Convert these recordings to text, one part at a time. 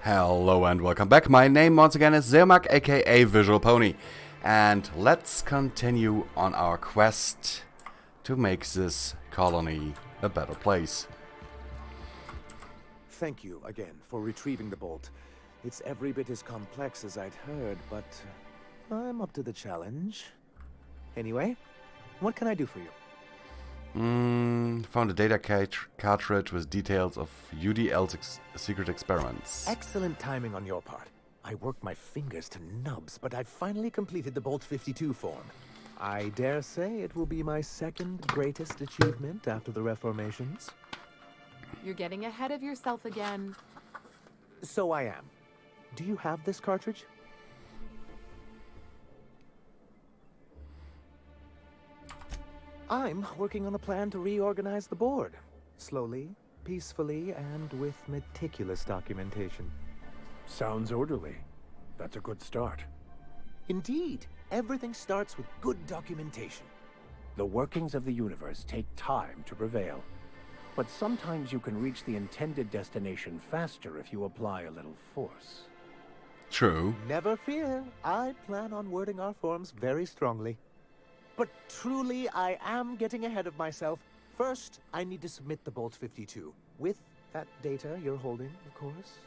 Hello and welcome back. My name once again is Zeomak, aka Visual Pony. And let's continue on our quest to make this colony a better place. Thank you again for retrieving the bolt. It's every bit as complex as I'd heard, but I'm up to the challenge. Anyway, what can I do for you? Found a data cartridge with details of UDL's secret experiments. Excellent timing on your part. I worked my fingers to nubs, but I've finally completed the Bolt 52 form. I dare say it will be my second greatest achievement after the reformations. You're getting ahead of yourself again. So I am. Do you have this cartridge? I'm working on a plan to reorganize the board. Slowly, peacefully, and with meticulous documentation. Sounds orderly. That's a good start. Indeed, everything starts with good documentation. The workings of the universe take time to prevail. But sometimes you can reach the intended destination faster if you apply a little force. True. Never fear, I plan on wording our forms very strongly. But truly, I am getting ahead of myself. First, I need to submit the Bolt 52. With that data you're holding, of course.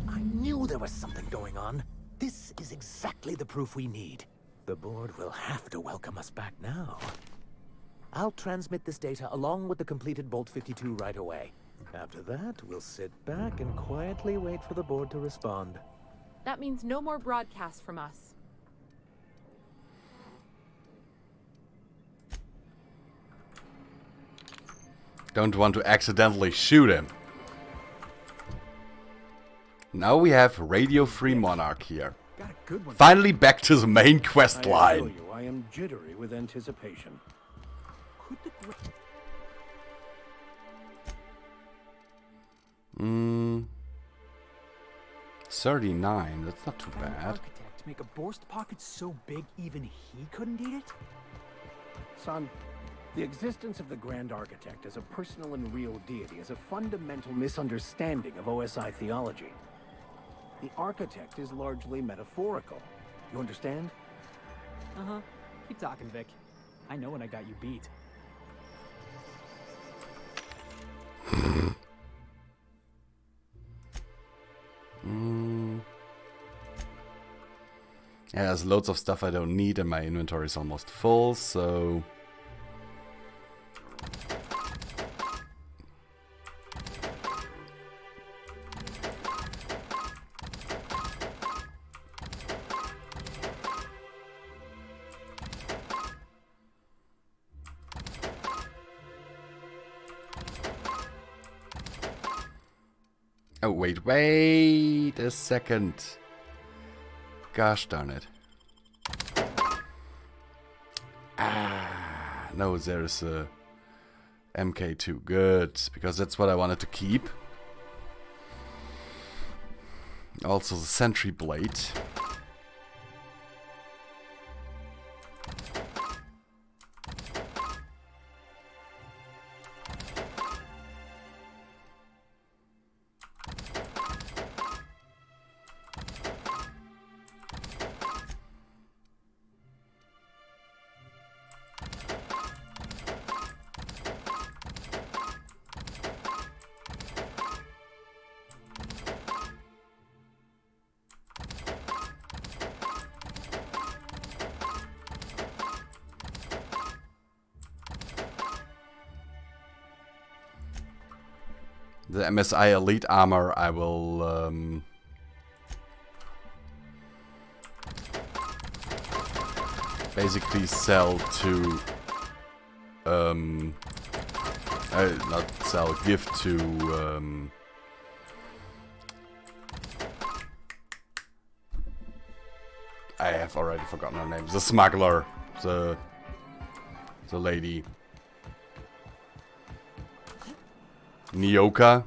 I knew there was something going on. This is exactly the proof we need. The board will have to welcome us back now. I'll transmit this data along with the completed Bolt 52 right away. After that, we'll sit back and quietly wait for the board to respond. That means no more broadcasts from us. Don't want to accidentally shoot him. Now we have Radio Free Monarch here. Got a good one. Finally back to the main quest I assure line. you, I am jittery with anticipation. Could the 39, that's not too Can an bad. architect make a Borst pocket so big even he couldn't eat it? Son, the existence of the Grand Architect as a personal and real deity is a fundamental misunderstanding of OSI theology. The Architect is largely metaphorical. You understand? Uh-huh. Keep talking, Vic. I know when I got you beat. Yeah, there's loads of stuff I don't need and my inventory is almost full, so... Oh, wait a second. Gosh darn it. No, there's a MK2. Good, because that's what I wanted to keep. Also the Sentry Blade. The MSI Elite Armor I will basically sell to not sell, give to I have already forgotten her name. The smuggler, the lady. Nyoka,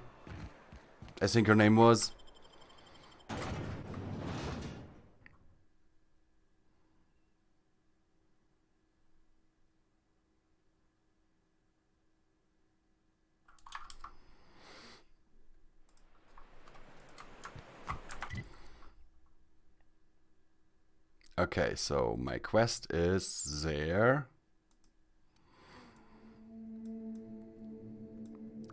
I think her name was. Okay, so my quest is there.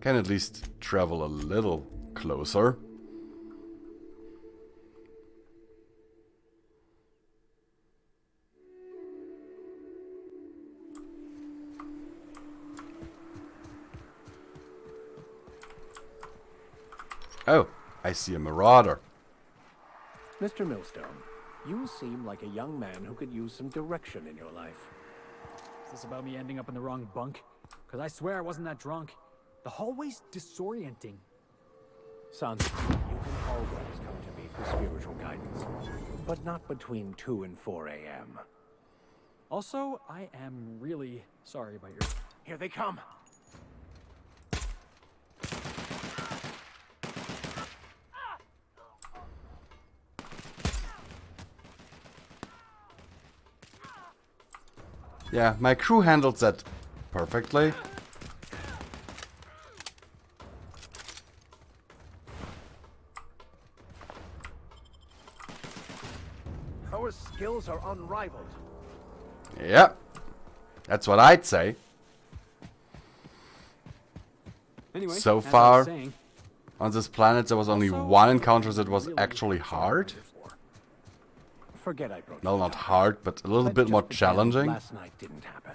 Can at least travel a little closer. Oh, I see a marauder. Mr. Millstone, you seem like a young man who could use some direction in your life. Is this about me ending up in the wrong bunk? Because I swear I wasn't that drunk. The hallway's disorienting. Son, you can always come to me for spiritual guidance, but not between 2 and 4 a.m. Also, I am really sorry about your... Here they come! Yeah, my crew handled that perfectly. Our skills are unrivaled. Yep. That's what I'd say. Anyway, So as I was far, saying, on this planet there was only also, one encounter that was really actually hard. Forget I broke Well, the not tie. hard, but a little Let's bit more just pretend challenging. Last night didn't happen.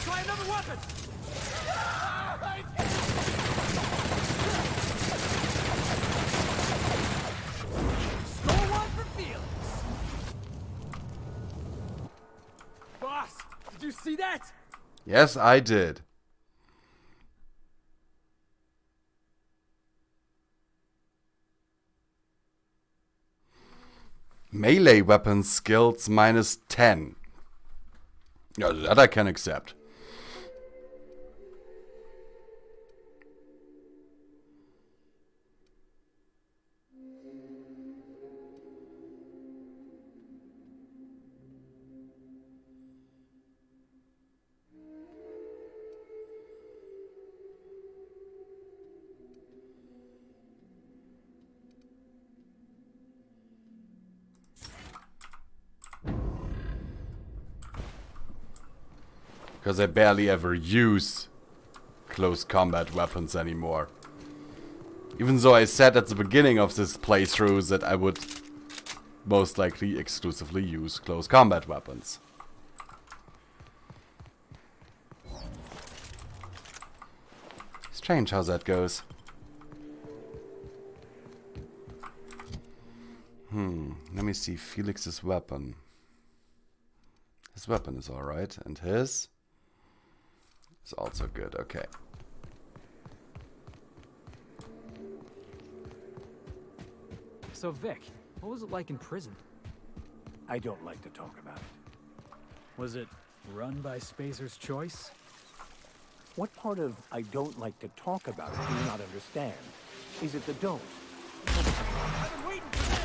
try another weapon! Stole one for Felix! Boss, did you see that? Yes, I did. Melee weapon skills minus 10. Yeah, that I can accept. Because I barely ever use close combat weapons anymore. Even though I said at the beginning of this playthrough that I would most likely exclusively use close combat weapons. Strange how that goes. Let me see Felix's weapon. His weapon is alright, and his is also good, okay. So Vic, what was it like in prison? I don't like to talk about it. Was it run by Spacer's choice? What part of I don't like to talk about it do you not understand? Is it the don't? I've been waiting for this!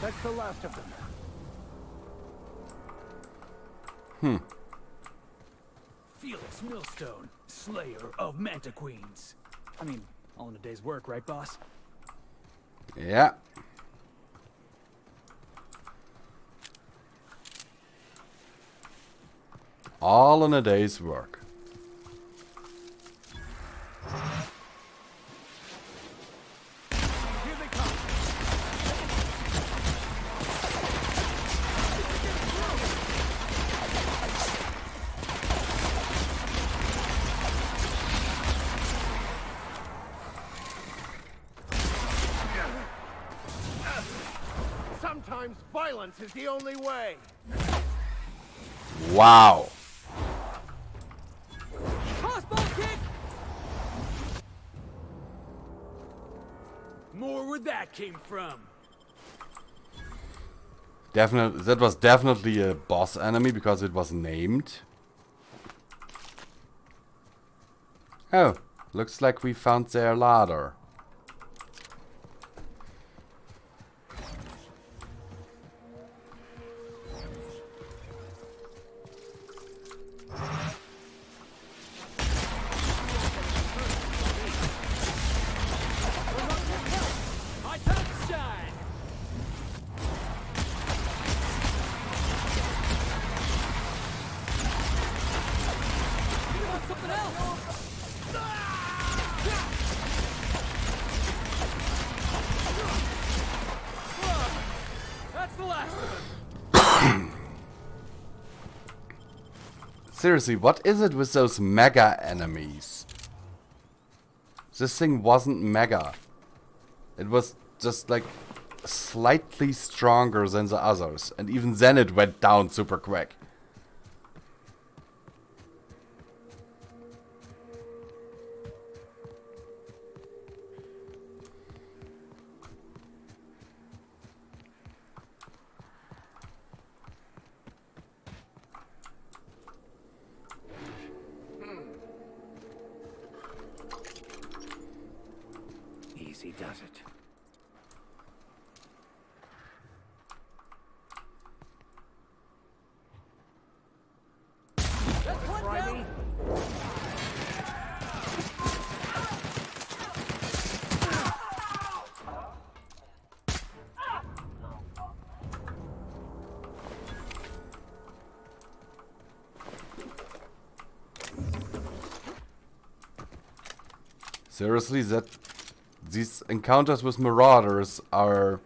That's the last of them. Felix Millstone, Slayer of Manta Queens. I mean, all in a day's work, right, boss? Yeah. All in a day's work. Here they come. Sometimes violence is the only way. Wow. Crossbow kick! More where that came from. That was definitely a boss enemy because it was named. Oh, looks like we found their ladder. My time to shine! You want something else? That's the last of them. Seriously, what is it with those mega enemies? This thing wasn't mega. It was just like slightly stronger than the others. And even then it went down super quick. Easy does it. That's one Try down. me. Seriously, these encounters with marauders are...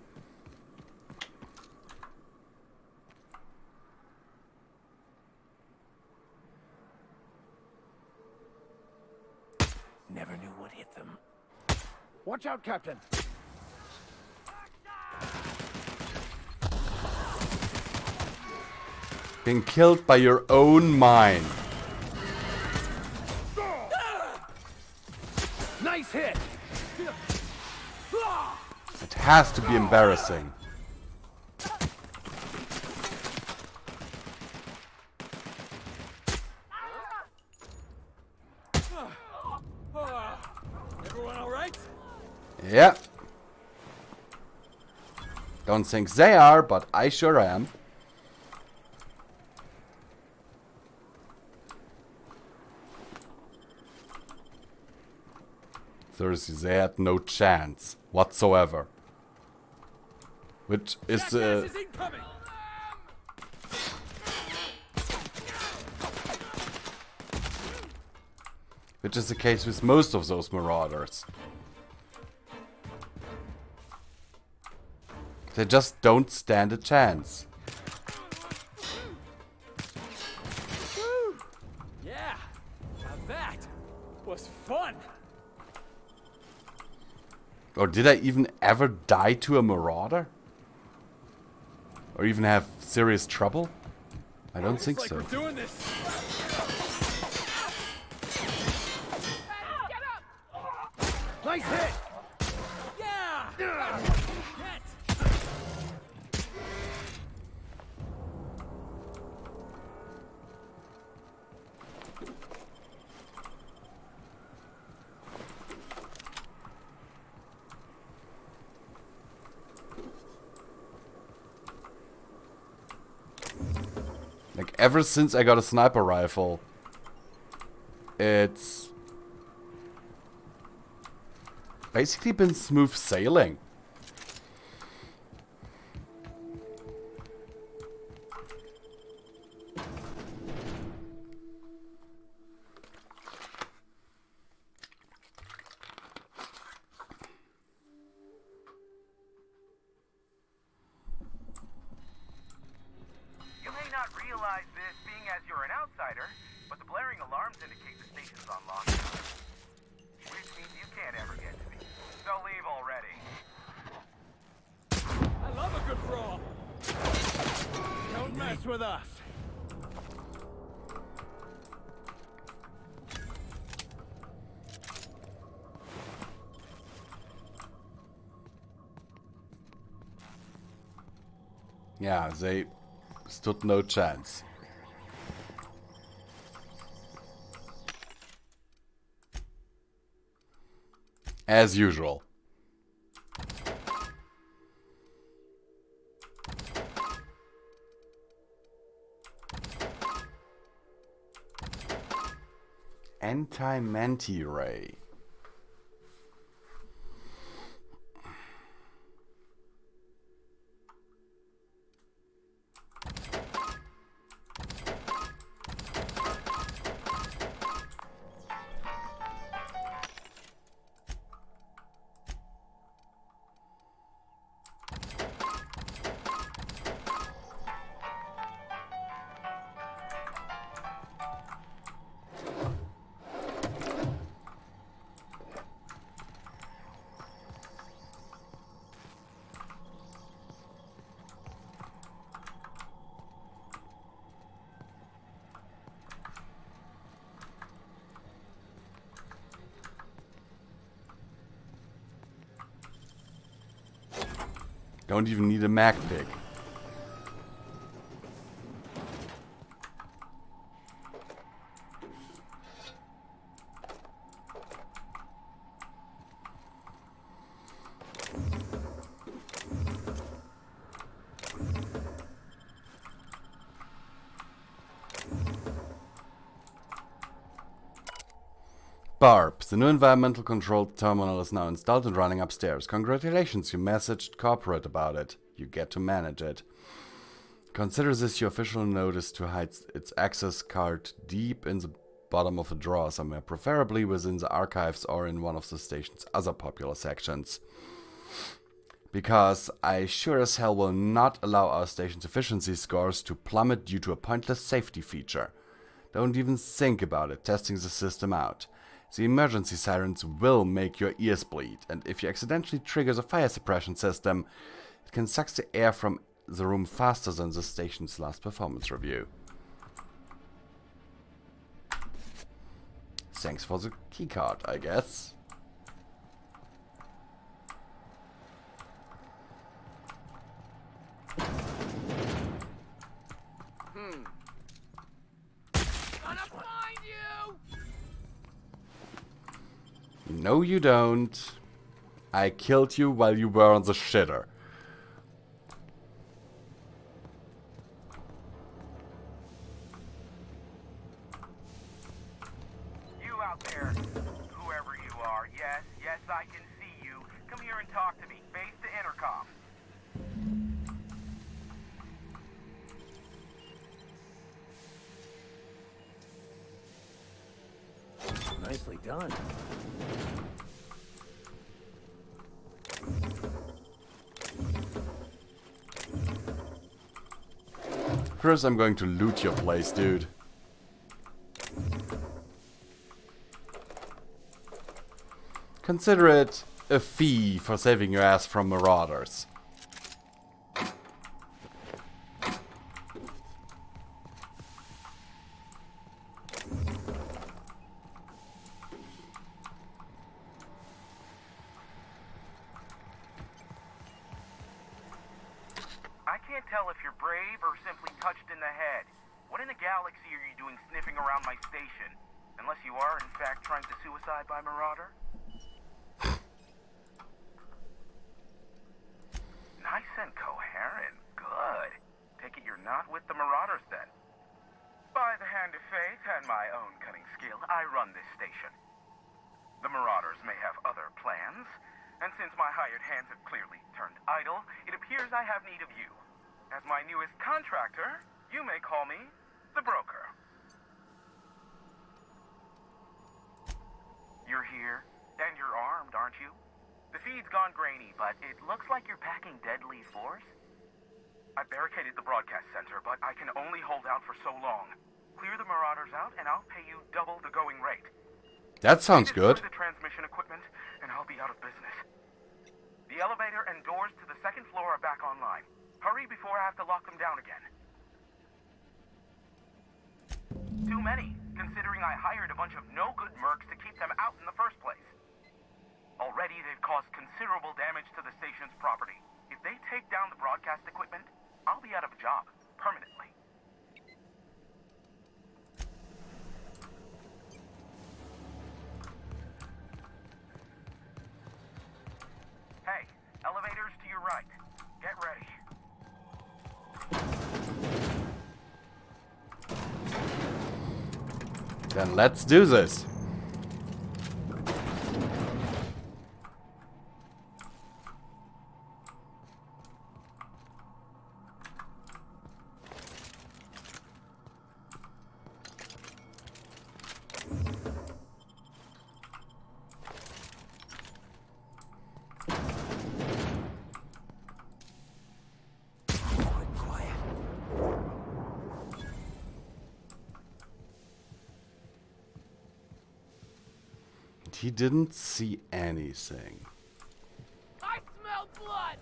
Never knew what hit them. Watch out, Captain. being killed by your own mind. Nice hit. It has to be embarrassing. Everyone all right? Yeah. Don't think they are, but I sure am. Seriously, they had no chance whatsoever. Which is Jackass is incoming! which is the case with most of those marauders. They just don't stand a chance. Yeah, now that was fun. Or did I even ever die to a marauder? Or even have serious trouble? I don't think Looks so. like we're doing this. Nice hit. Yeah! Get! Like, ever since I got a sniper rifle, it's basically been smooth sailing. You may not realize this being as you're an outsider, but the blaring alarms indicate the station's on lockdown. Which means you can't ever get to me. So leave already. I love a good brawl. mess with us. Yeah, they stood no chance. As usual. Anti-Manti Ray. Don't even need a mag pick. Barb, the new environmental control terminal is now installed and running upstairs. Congratulations, you messaged corporate about it. You get to manage it. Consider this your official notice to hide its access card deep in the bottom of a drawer somewhere, preferably within the archives or in one of the station's other popular sections. Because I sure as hell will not allow our station's efficiency scores to plummet due to a pointless safety feature. Don't even think about it, testing the system out. The emergency sirens will make your ears bleed, and if you accidentally trigger the fire suppression system, it can suck the air from the room faster than the station's last performance review. Thanks for the keycard, I guess. No, you don't. I killed you while you were on the shitter. You out there, whoever you are, yes, I can see you. Come here and talk to me. Face the intercom. Nicely done. First, I'm going to loot your place, dude. Consider it a fee for saving your ass from marauders. I can't tell if you're brave or simply touched in the head. What in the galaxy are you doing sniffing around my station? Unless you are, in fact, trying to suicide by Marauder? Nice and coherent. Good. Take it you're not with the Marauders, then. By the hand of fate and my own cunning skill, I run this station. The Marauders may have other plans, and since my hired hands have clearly turned idle, it appears I have need of you. As my newest contractor, you may call me the broker. You're here, and you're armed, aren't you? The feed's gone grainy, but it looks like you're packing deadly force. I barricaded the broadcast center, but I can only hold out for so long. Clear the Marauders out, and I'll pay you double the going rate. That sounds good. The transmission equipment, and I'll be out of business. The elevator and doors to the second floor are back online. Hurry before I have to lock them down again. too many, considering I hired a bunch of no-good mercs to keep them out in the first place. Already, they've caused considerable damage to the station's property. If they take down the broadcast equipment, I'll be out of a job, permanently. Hey, elevators to your right. Get ready. Then let's do this. He didn't see anything. I smell blood!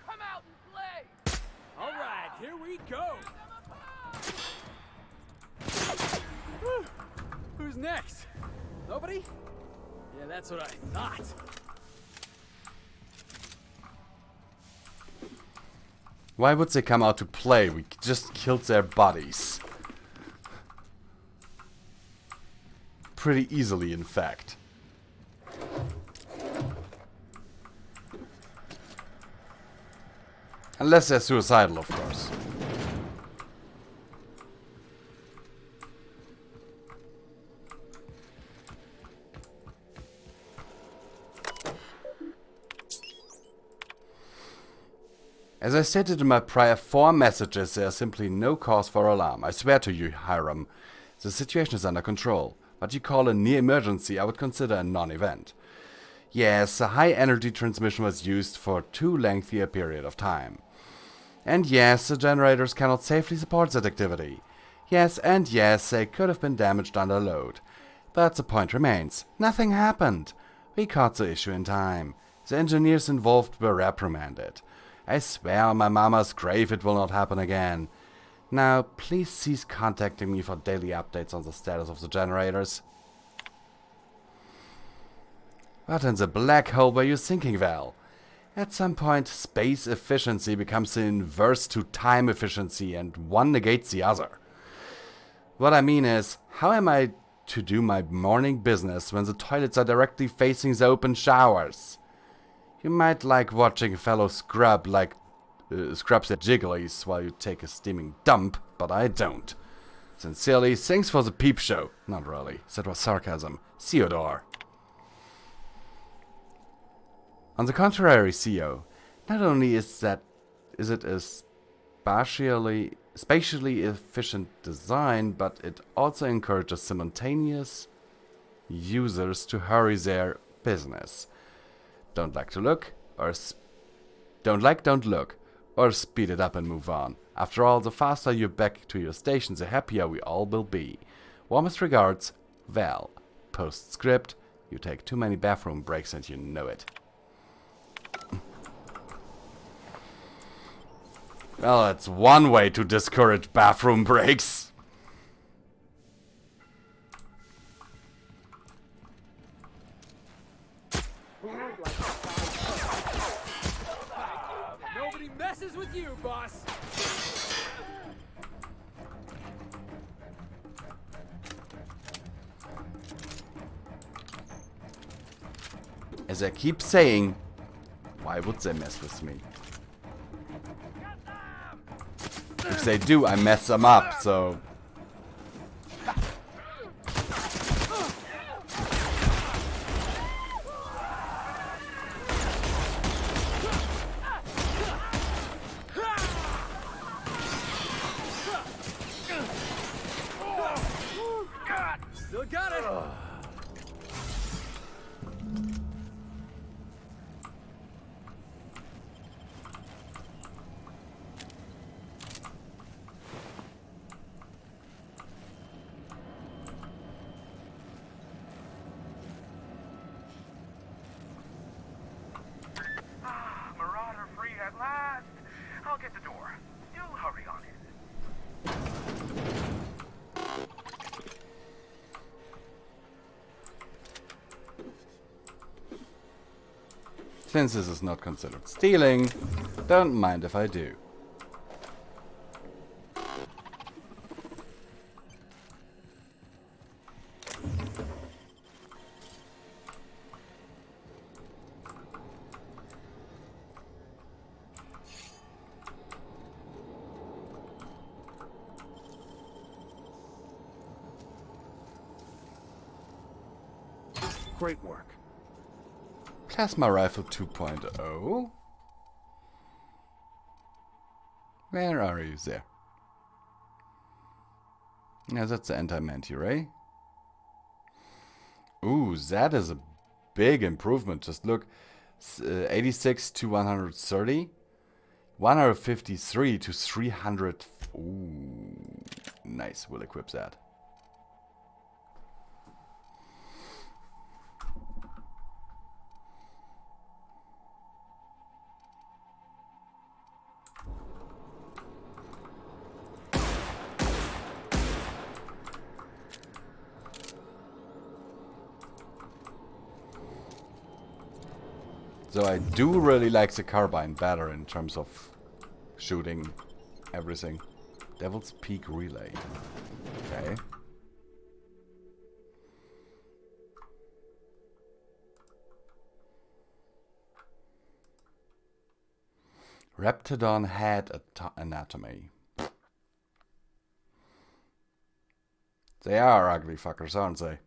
Come out and play! All right, here we go. Who's next? Nobody? Yeah, that's what I thought. Why would they come out to play? We just killed their bodies. Pretty easily, in fact. Unless they're suicidal, of course. As I stated in my prior 4 messages, there is simply no cause for alarm. I swear to you, Hiram, the situation is under control. What you call a near emergency, I would consider a non-event. Yes, a high energy transmission was used for too lengthy a period of time. And yes, the generators cannot safely support that activity. Yes, and yes, they could have been damaged under load. But the point remains, nothing happened. We caught the issue in time. The engineers involved were reprimanded. I swear on my mama's grave it will not happen again. Now, please cease contacting me for daily updates on the status of the generators. What in the black hole were you thinking, Val? At some point, space efficiency becomes the inverse to time efficiency, and one negates the other. What I mean is, how am I to do my morning business when the toilets are directly facing the open showers? You might like watching a fellow scrub like scrubs their jigglies while you take a steaming dump, but I don't. Sincerely, thanks for the peep show. Not really, that was sarcasm. Theodore. On the contrary, CO, not only is it a spatially efficient design, but it also encourages simultaneous users to hurry their business. Don't like, don't look, or speed it up and move on. After all, the faster you're back to your station, the happier we all will be. Warmest regards, Val. Postscript, you take too many bathroom breaks and you know it. Well, that's one way to discourage bathroom breaks. Nobody messes with you, boss. As I keep saying, why would they mess with me? If they do, I mess them up, so... Still got it. Since this is not considered stealing, don't mind if I do. Great work. Plasma Rifle 2.0. Where are you? There. Yeah, that's the anti-manti ray. Ooh, that is a big improvement. Just look. 86 to 130. 153 to 300. Ooh, nice. We'll equip that. So I do really like the carbine better in terms of shooting everything. Devil's Peak Relay. Okay. Raptidon head anatomy. They are ugly fuckers, aren't they?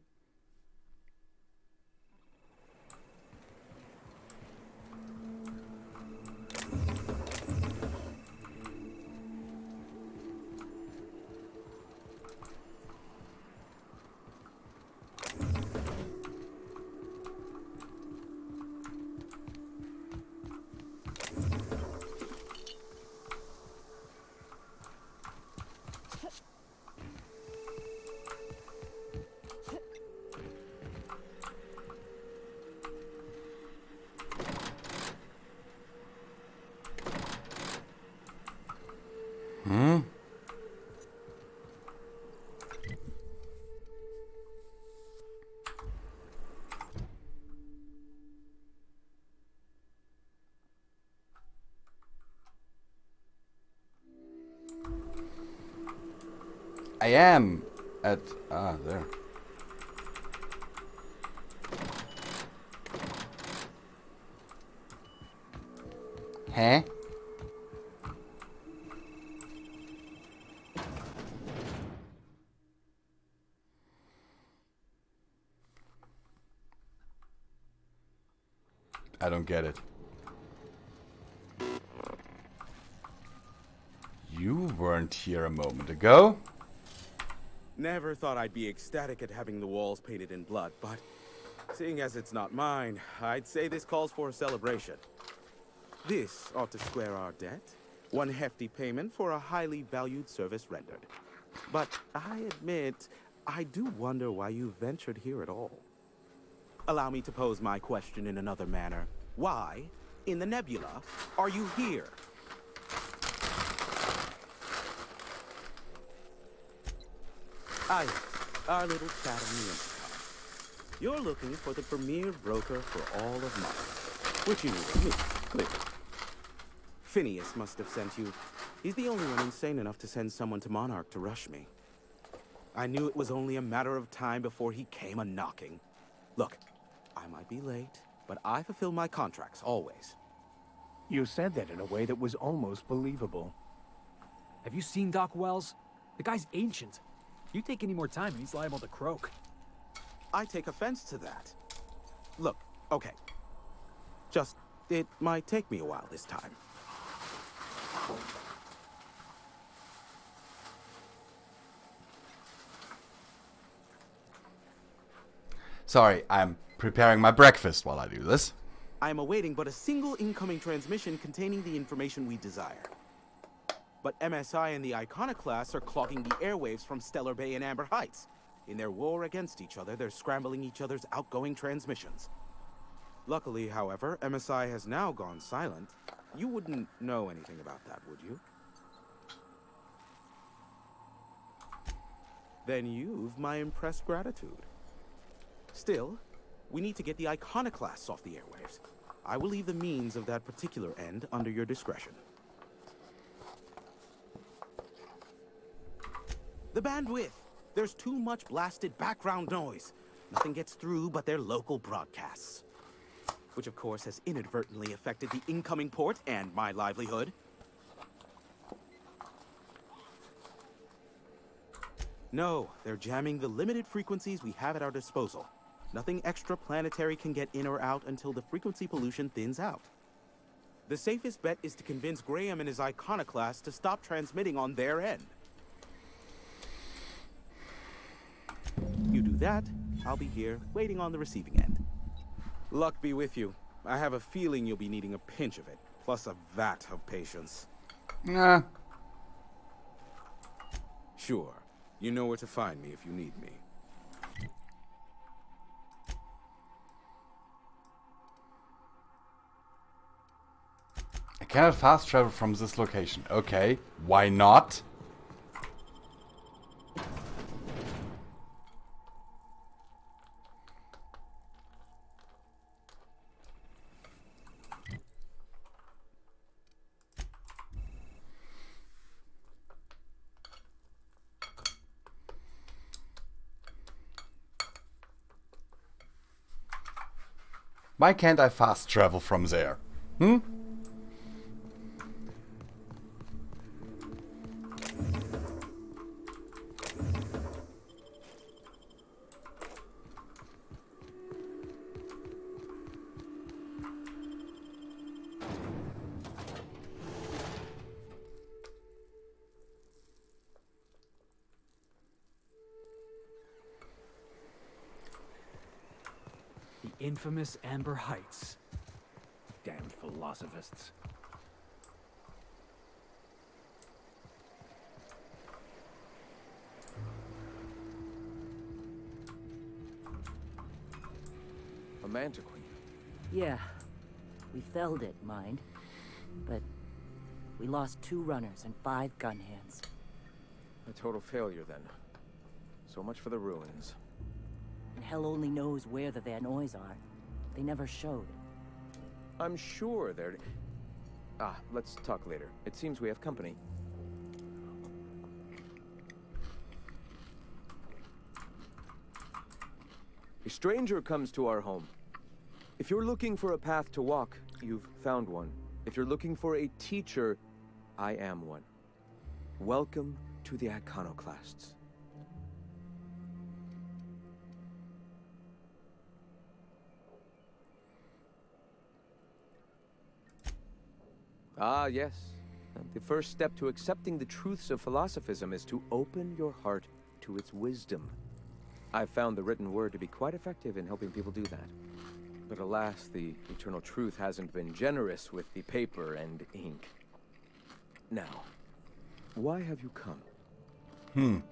I am at... Ah, there. Huh? I don't get it. You weren't here a moment ago. Never thought I'd be ecstatic at having the walls painted in blood, but seeing as it's not mine, I'd say this calls for a celebration. This ought to square our debt. One hefty payment for a highly valued service rendered. But I admit, I do wonder why you ventured here at all. Allow me to pose my question in another manner. Why, in the nebula, are you here? Our little chat on the intercom. You're looking for the premier broker for all of Monarch, which you knew was me, clearly. Phineas must have sent you. He's the only one insane enough to send someone to Monarch to rush me. I knew it was only a matter of time before he came a-knocking. Look, I might be late, but I fulfill my contracts, always. You said that in a way that was almost believable. Have you seen Doc Wells? The guy's ancient. You take any more time, he's liable to croak. I take offense to that. Look, okay. Just, it might take me a while this time. Sorry, I'm preparing my breakfast while I do this. I am awaiting but a single incoming transmission containing the information we desire. But MSI and the Iconoclasts are clogging the airwaves from Stellar Bay and Amber Heights. In their war against each other, they're scrambling each other's outgoing transmissions. Luckily, however, MSI has now gone silent. You wouldn't know anything about that, would you? Then you've my impressed gratitude. Still, we need to get the Iconoclasts off the airwaves. I will leave the means of that particular end under your discretion. The bandwidth! There's too much blasted background noise. Nothing gets through but their local broadcasts. Which of course has inadvertently affected the incoming port and my livelihood. No, they're jamming the limited frequencies we have at our disposal. Nothing extraplanetary can get in or out until the frequency pollution thins out. The safest bet is to convince Graham and his iconoclast to stop transmitting on their end. You do that, I'll be here, waiting on the receiving end. Luck be with you. I have a feeling you'll be needing a pinch of it, plus a vat of patience. Nah. Sure. You know where to find me if you need me. I cannot fast travel from this location. Okay, why not? Why can't I fast travel from there? Hmm? The infamous Amber Heights. Damned philosophists. A mantiqueen. Yeah. We felled it, mind. But we lost 2 runners and 5 gun hands. A total failure, then. So much for the ruins. And hell only knows where the Van Oys are. They never showed. I'm sure they're... Ah, let's talk later. It seems we have company. A stranger comes to our home. If you're looking for a path to walk, you've found one. If you're looking for a teacher, I am one. Welcome to the Iconoclasts. Ah, yes. The first step to accepting the truths of philosophism is to open your heart to its wisdom. I've found the written word to be quite effective in helping people do that. But alas, the eternal truth hasn't been generous with the paper and ink. Now, why have you come?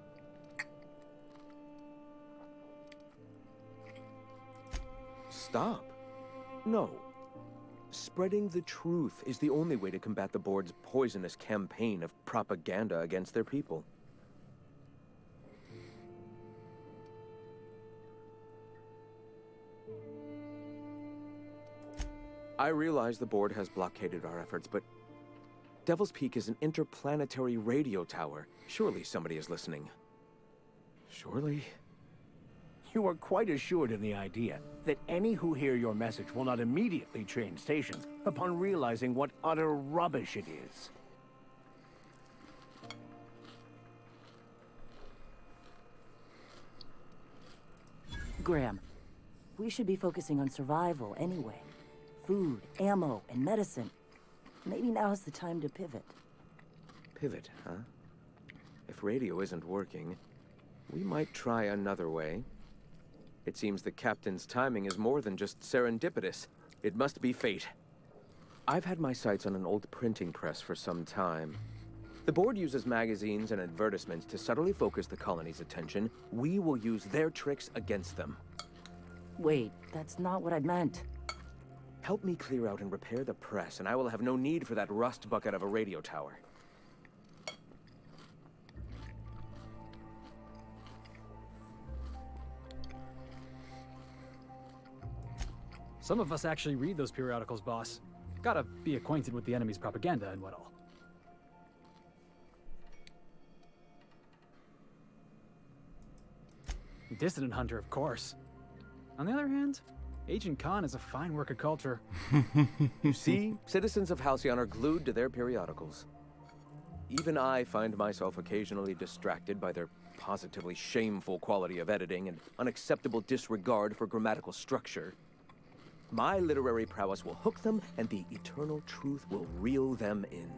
Stop. No. Spreading the truth is the only way to combat the board's poisonous campaign of propaganda against their people. I realize the board has blockaded our efforts, but Devil's Peak is an interplanetary radio tower. Surely somebody is listening. Surely? You are quite assured in the idea that any who hear your message will not immediately change stations upon realizing what utter rubbish it is. Graham, we should be focusing on survival anyway. Food, ammo, and medicine. Maybe now's the time to pivot. Pivot, huh? If radio isn't working, we might try another way. It seems the captain's timing is more than just serendipitous. It must be fate. I've had my sights on an old printing press for some time. The board uses magazines and advertisements to subtly focus the colony's attention. We will use their tricks against them. Wait, that's not what I meant. Help me clear out and repair the press, and I will have no need for that rust bucket of a radio tower. Some of us actually read those periodicals, boss. Gotta be acquainted with the enemy's propaganda and what all. Dissident Hunter, of course. On the other hand, Agent Khan is a fine work of culture. You see, citizens of Halcyon are glued to their periodicals. Even I find myself occasionally distracted by their positively shameful quality of editing and unacceptable disregard for grammatical structure. My literary prowess will hook them, and the eternal truth will reel them in.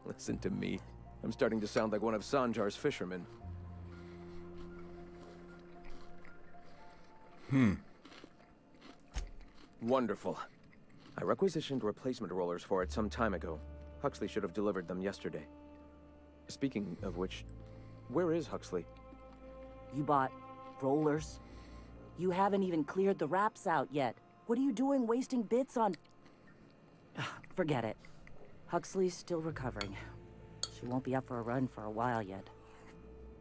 Listen to me. I'm starting to sound like one of Sanjar's fishermen. Wonderful. I requisitioned replacement rollers for it some time ago. Huxley should have delivered them yesterday. Speaking of which, where is Huxley? You bought rollers? You haven't even cleared the wraps out yet. What are you doing wasting bits on... Forget it. Huxley's still recovering. She won't be up for a run for a while yet.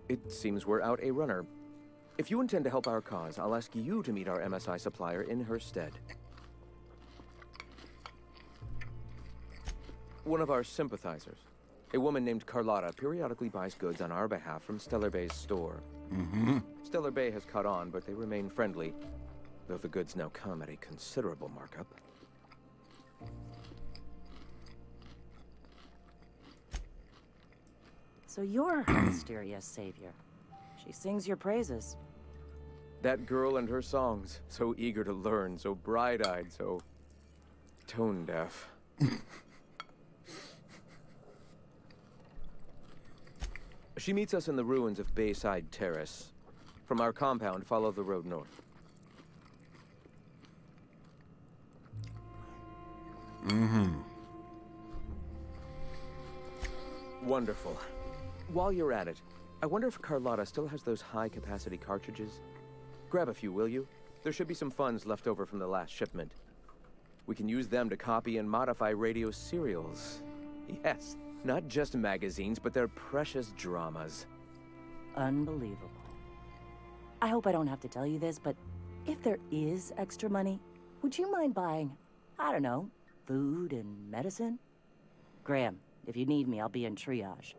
It seems we're out a runner. If you intend to help our cause, I'll ask you to meet our MSI supplier in her stead. One of our sympathizers, a woman named Carlotta, periodically buys goods on our behalf from Stellar Bay's store. Stellar Bay has caught on, but they remain friendly, though the goods now come at a considerable markup. So you're her mysterious savior. She sings your praises. That girl and her songs, so eager to learn, so bright-eyed, so tone-deaf. She meets us in the ruins of Bayside Terrace. From our compound, follow the road north. Wonderful. While you're at it, I wonder if Carlotta still has those high-capacity cartridges? Grab a few, will you? There should be some funds left over from the last shipment. We can use them to copy and modify radio serials. Yes, not just magazines, but their precious dramas. Unbelievable. I hope I don't have to tell you this, but if there is extra money, would you mind buying, I don't know, food and medicine? Graham, if you need me, I'll be in triage.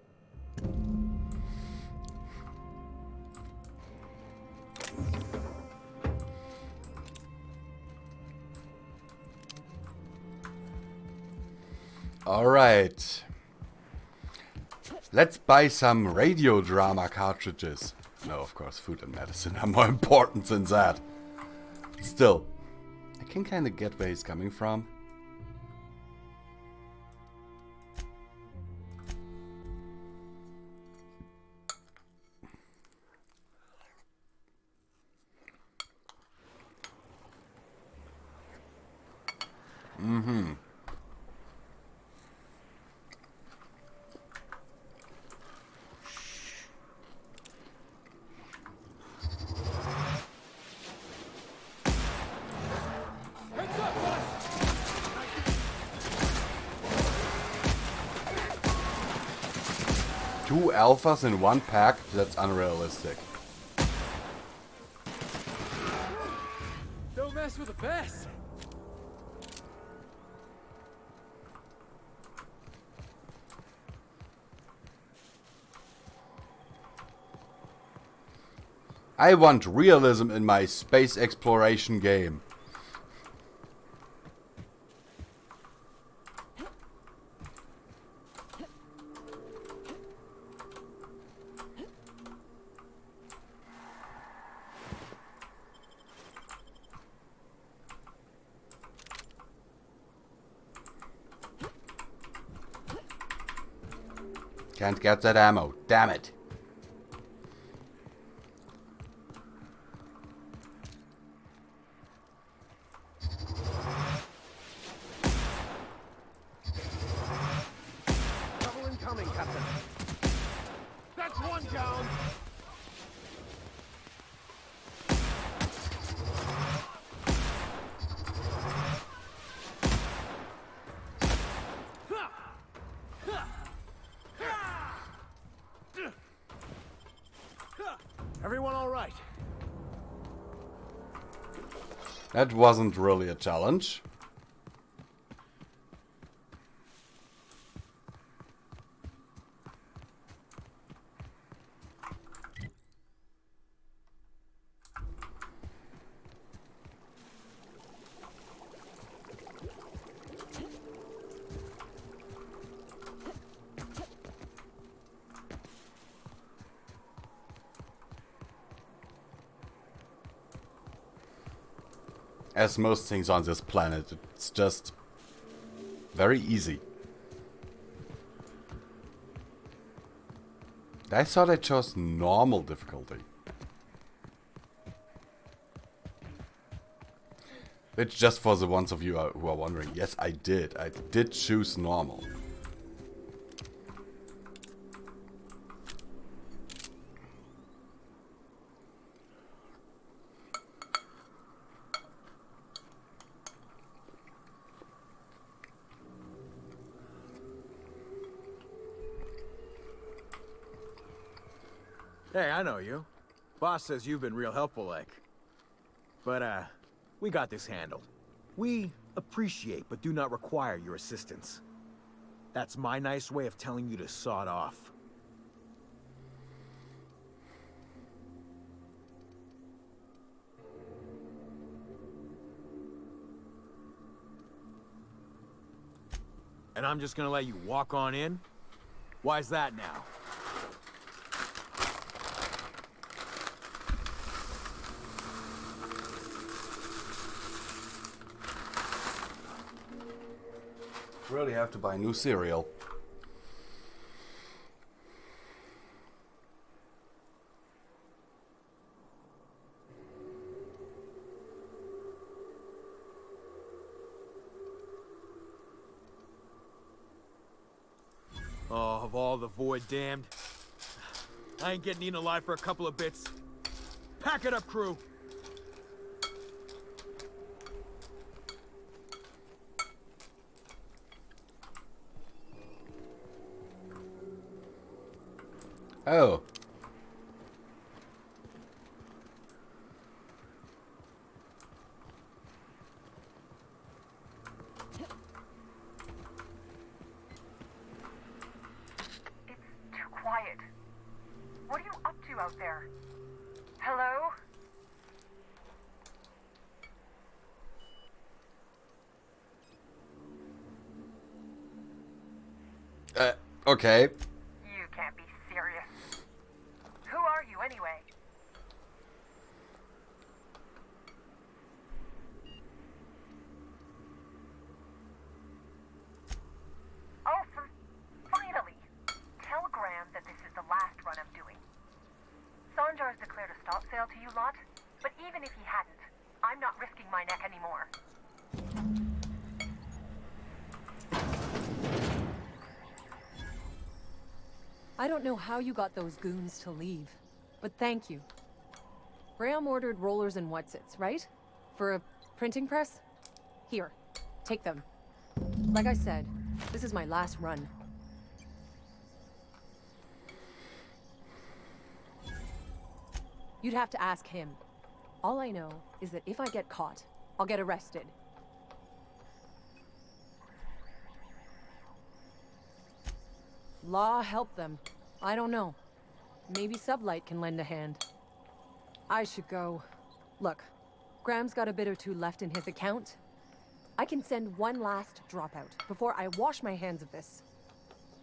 All right. Let's buy some radio drama cartridges. No, of course, food and medicine are more important than that. Still, I can kind of get where he's coming from. Two alphas in one pack? That's unrealistic. Don't mess with the best. I want realism in my space exploration game. Can't get that ammo. Damn it. Trouble incoming, Captain. That's one down. That wasn't really a challenge. As most things on this planet, it's just very easy. I thought I chose normal difficulty. It's just for the ones of you who are wondering. Yes, I did. I did choose normal. Hey, I know you. Boss says you've been real helpful, like. But, we got this handled. We appreciate but do not require your assistance. That's my nice way of telling you to sod off. And I'm just gonna let you walk on in? Why's that now? Really have to buy new cereal. Oh, of all the void damned. I ain't getting eaten alive for a couple of bits. Pack it up, crew! Oh. It's too quiet. What are you up to out there? Hello? Okay. You can't be serious. Who are you anyway? Oh, finally! Tell Graham that this is the last run I'm doing. Sanjar's declared a stop sale to you lot, but even if he hadn't, I'm not risking my neck anymore. I don't know how you got those goons to leave, but thank you. Graham ordered rollers and whatsits, right? For a printing press? Here, take them. Like I said, this is my last run. You'd have to ask him. All I know is that if I get caught, I'll get arrested. Law help them. I don't know. Maybe Sublight can lend a hand. I should go. Look, Graham's got a bit or two left in his account. I can send one last dropout before I wash my hands of this.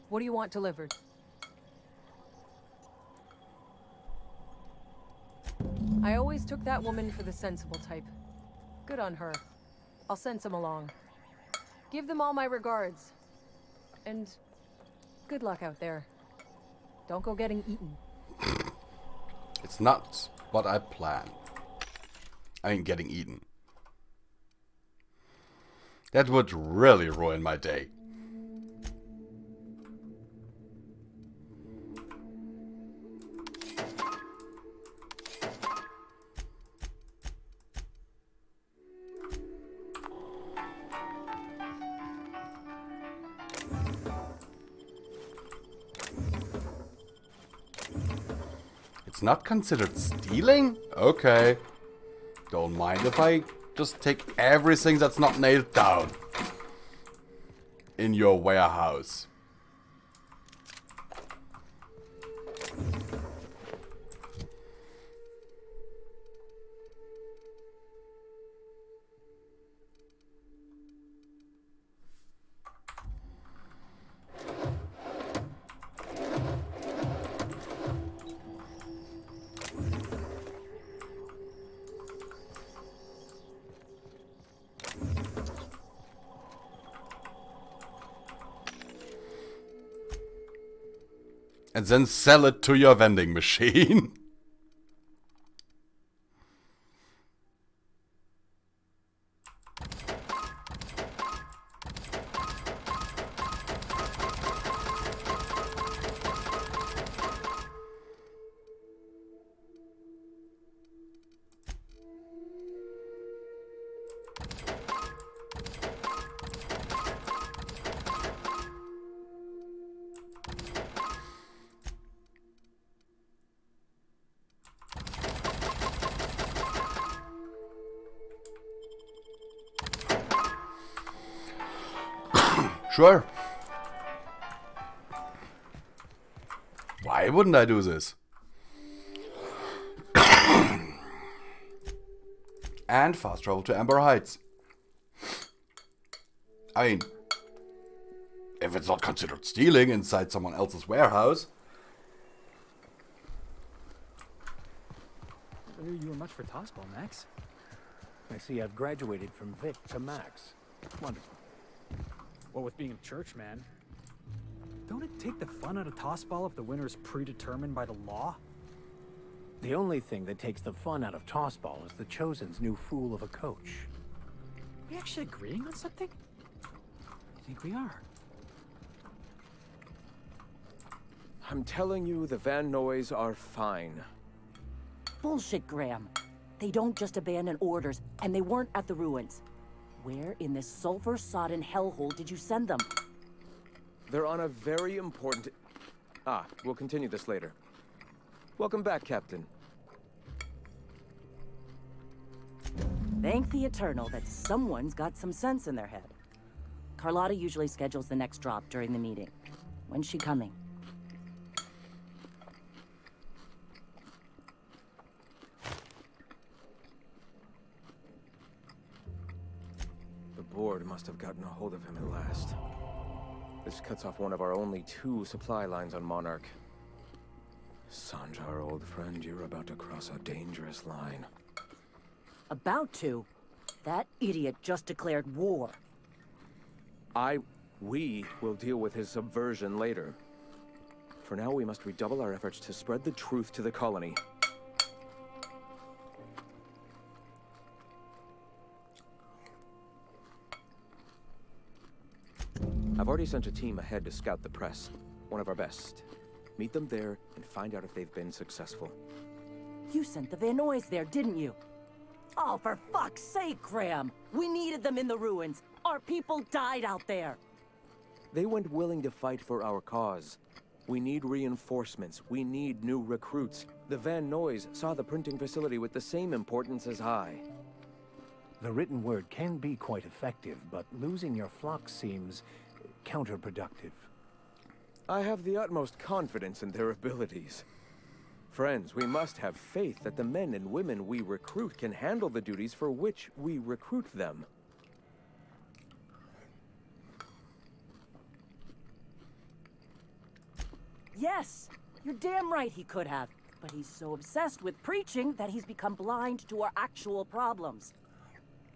What do you want delivered? I always took that woman for the sensible type. Good on her. I'll send some along. Give them all my regards. And good luck out there. Don't go getting eaten. It's not what I planned. I mean, getting eaten. That would really ruin my day. It's not considered stealing? Okay. Don't mind if I Just take everything that's not nailed down in your warehouse. And then sell it to your vending machine. Sure. Why wouldn't I do this? And fast travel to Amber Heights. I mean, if it's not considered stealing inside someone else's warehouse. You were much for tossball, Max. I see I've graduated from Vic to Max. Wonderful. What with being a church man? Don't it take the fun out of tossball if the winner is predetermined by the law? The only thing that takes the fun out of tossball is the Chosen's new fool of a coach. Are we actually agreeing on something? I think we are. I'm telling you, the Van Noys are fine. Bullshit, Graham. They don't just abandon orders, and they weren't at the ruins. Where in this sulfur-sodden hellhole did you send them? They're on a very important... we'll continue this later. Welcome back, Captain. Thank the Eternal that someone's got some sense in their head. Carlotta usually schedules the next drop during the meeting. When's she coming? The board must have gotten a hold of him at last. This cuts off one of our only 2 supply lines on Monarch. Sanjar, old friend, you're about to cross a dangerous line. About to? That idiot just declared war. We will deal with his subversion later. For now, we must redouble our efforts to spread the truth to the colony. I've already sent a team ahead to scout the press. One of our best. Meet them there and find out if they've been successful. You sent the Van Noys there, didn't you? Oh, for fuck's sake, Graham! We needed them in the ruins. Our people died out there. They went willing to fight for our cause. We need reinforcements. We need new recruits. The Van Noys saw the printing facility with the same importance as I. The written word can be quite effective, but losing your flock seems counterproductive. I have the utmost confidence in their abilities. Friends, we must have faith that the men and women we recruit can handle the duties for which we recruit them. Yes! You're damn right he could have. But he's so obsessed with preaching that he's become blind to our actual problems.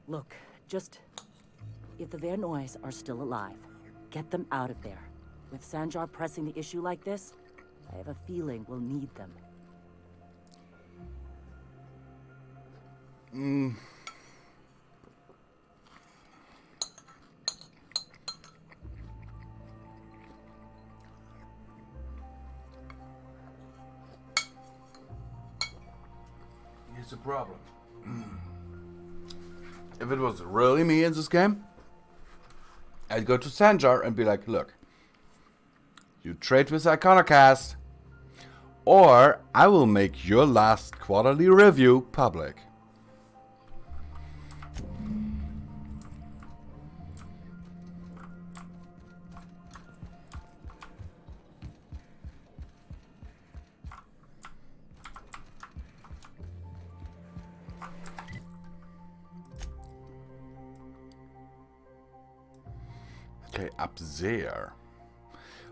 Look, if the Van Noys are still alive, get them out of there. With Sanjar pressing the issue like this, I have a feeling we'll need them. Here's the problem. If it was really me in this game, I'd go to Sanjar and be like, look, you trade with Iconocast, or I will make your last quarterly review public. Okay, up there.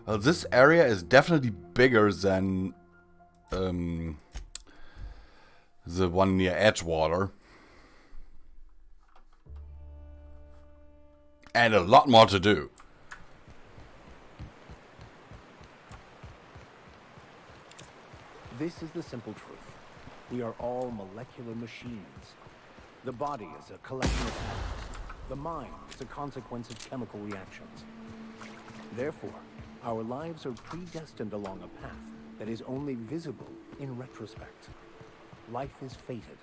Well, this area is definitely bigger than the one near Edgewater. And a lot more to do. This is the simple truth. We are all molecular machines. The body is a collection of atoms. The mind is a consequence of chemical reactions. Therefore, our lives are predestined along a path that is only visible in retrospect. Life is fated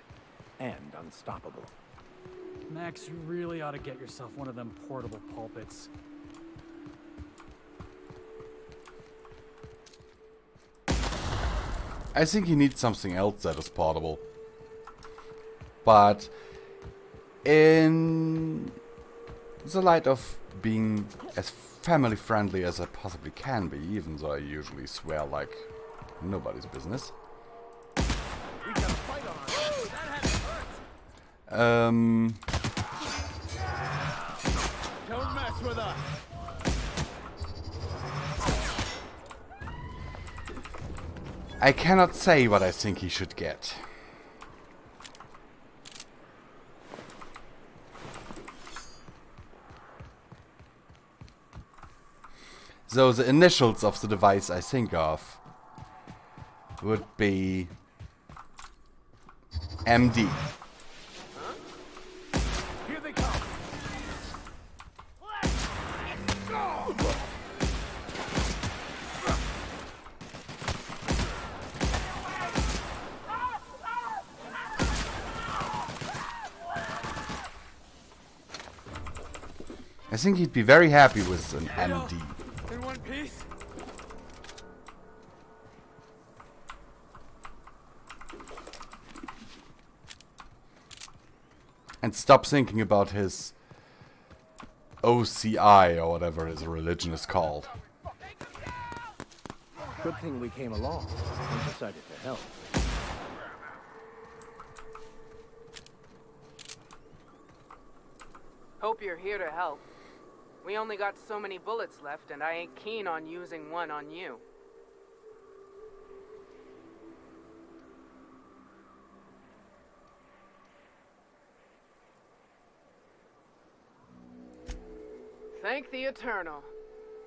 and unstoppable. Max, you really ought to get yourself one of them portable pulpits. I think he needs something else that is portable. But in the light of being as family friendly as I possibly can be, even though I usually swear like nobody's business. We got a fight on our hands. That had hurt. Don't mess with us. I cannot say what I think he should get. So the initials of the device I think of would be MD. Here they come. I think he'd be very happy with an MD. In one piece. And stop thinking about his OCI or whatever his religion is called. Good thing we came along and decided to help. Hope you're here to help. We only got so many bullets left, and I ain't keen on using one on you. Thank the Eternal.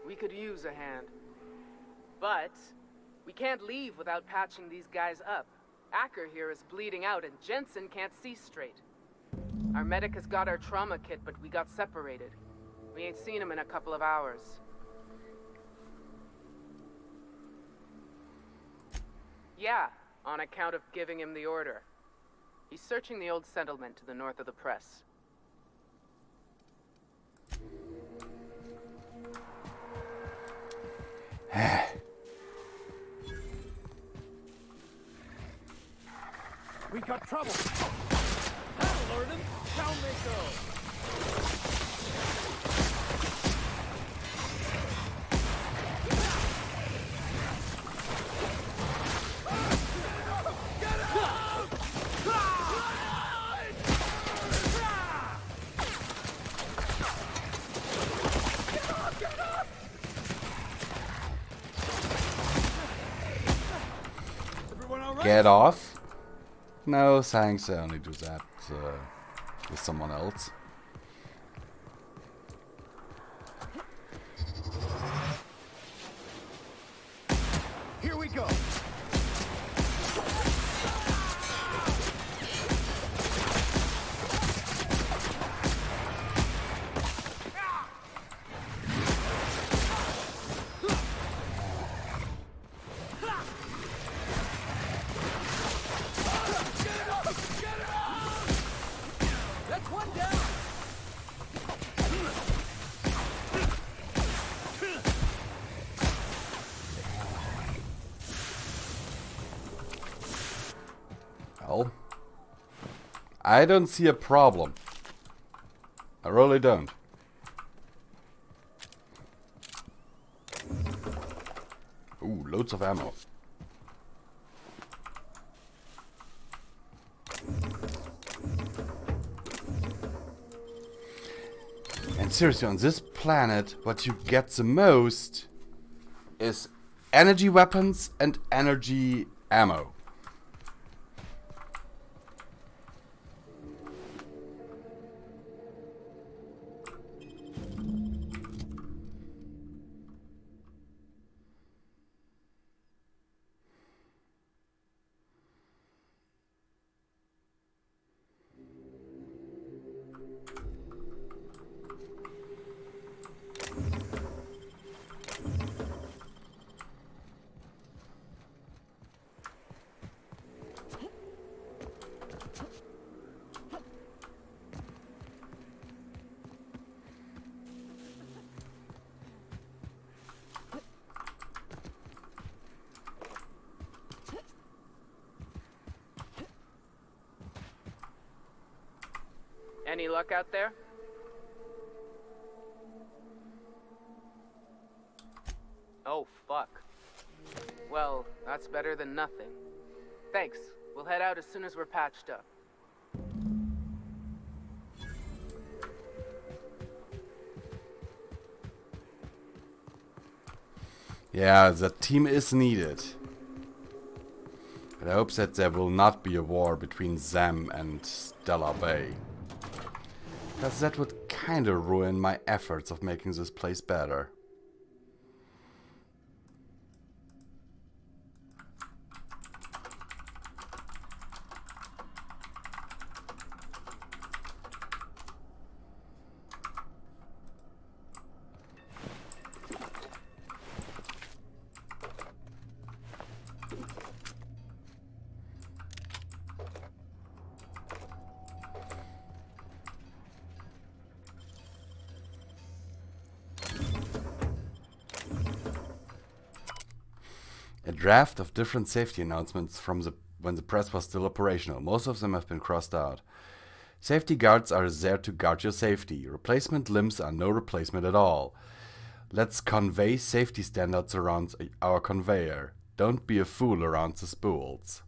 We could use a hand. But we can't leave without patching these guys up. Acker here is bleeding out, and Jensen can't see straight. Our medic has got our trauma kit, but we got separated. We ain't seen him in a couple of hours. Yeah, on account of giving him the order. He's searching the old settlement to the north of the press. We got trouble. That'll learn him. Down they go. Get off? No, thanks. I only do that with someone else. Here we go. Well, I don't see a problem. I really don't. Ooh, loads of ammo. seriously, on this planet, what you get the most is energy weapons and energy ammo. Any luck out there? Oh, fuck. Well, that's better than nothing. Thanks. We'll head out as soon as we're patched up. Yeah, the team is needed. But I hope that there will not be a war between them and Stellar Bay. Because that would kinda ruin my efforts of making this place better. A draft of different safety announcements from when the press was still operational. Most of them have been crossed out. Safety guards are there to guard your safety. Replacement limbs are no replacement at all. Let's convey safety standards around our conveyor. Don't be a fool around the spools.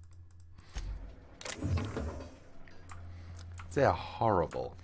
They are horrible.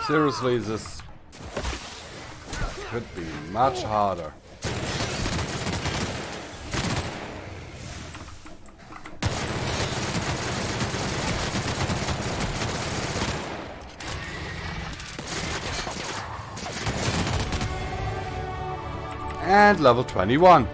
Seriously, this could be much harder. And level 21.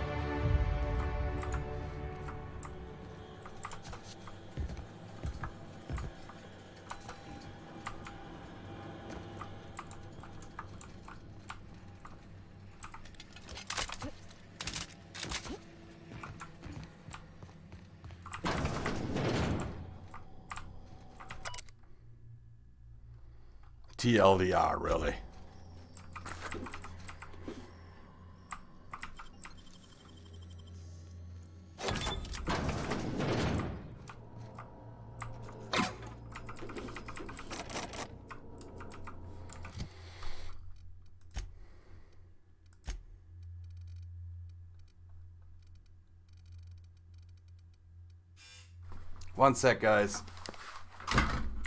TLDR, really. One sec, guys.